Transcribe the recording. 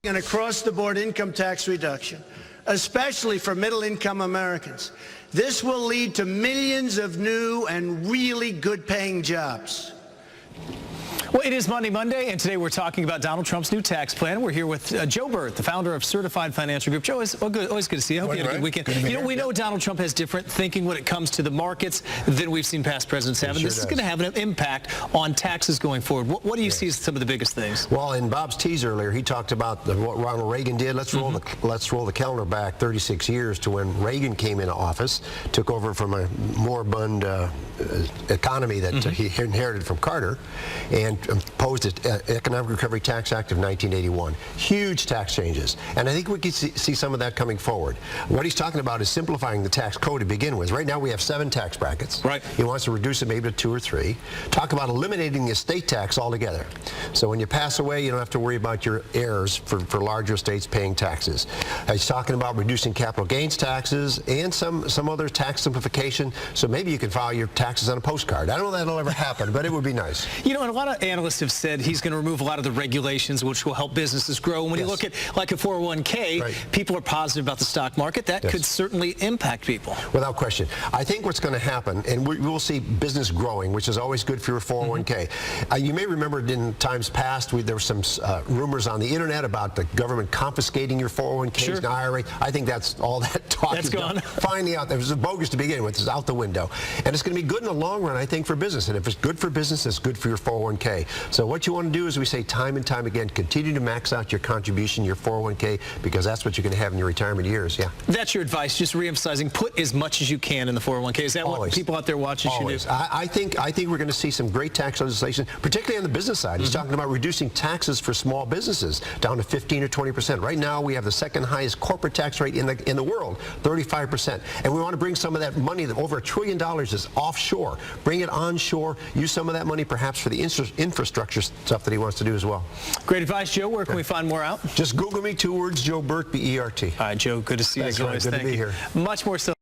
an across-the-board income tax reduction, especially for middle-income Americans. This will lead to millions of new and really good-paying jobs. Well, it is Monday, and today we're talking about Donald Trump's new tax plan. We're here with Joe Bert, the founder of Certified Financial Group. Joe, always good to see you. I hope you had a good weekend. We know Donald Trump has different thinking when it comes to the markets than we've seen past presidents have, and this is going to have an impact on taxes going forward. What do you see as some of the biggest things? Well, in Bob's tease earlier, he talked about what Ronald Reagan did. Let's roll the calendar back 36 years to when Reagan came into office, took over from a moribund economy that he inherited from Carter, and imposed an Economic Recovery Tax Act of 1981. Huge tax changes. And I think we can see some of that coming forward. What he's talking about is simplifying the tax code to begin with. Right now we have 7 tax brackets. Right. He wants to reduce it maybe to 2 or 3. Talk about eliminating the estate tax altogether. So when you pass away, you don't have to worry about your heirs for larger estates paying taxes. He's talking about reducing capital gains taxes and some other tax simplification. So maybe you can file your taxes on a postcard. I don't know if that'll ever happen, but it would be nice. You know, and a lot of analysts have said he's going to remove a lot of the regulations which will help businesses grow. And when you look at like a 401k, people are positive about the stock market. That could certainly impact people. Without question. I think what's going to happen, and we will see business growing, which is always good for your 401k. You may remember in times past, there were some rumors on the internet about the government confiscating your 401ks and IRA. I think that's all that talk is gone. Finally out there. It was bogus to begin with. It's out the window. And it's going to be good in the long run, I think, for business. And if it's good for business, it's good for your 401k. So what you want to do is, we say time and time again, continue to max out your contribution, your 401k, because that's what you're going to have in your retirement years. Yeah. That's your advice, just re-emphasizing, put as much as you can in the 401k. Is that what people out there watching should do? I think we're going to see some great tax legislation, particularly on the business side. He's talking about reducing taxes for small businesses down to 15 or 20%. Right now, we have the second highest corporate tax rate in the world, 35%. And we want to bring some of that money, over $1 trillion is offshore. Bring it onshore. Use some of that money perhaps for the infrastructure stuff that he wants to do as well. Great advice, Joe. Where can we find more out? Just Google me, 2 words, Joe Bert, B-E-R-T. All right, Joe, good to see you as always. Good to be here. Much more still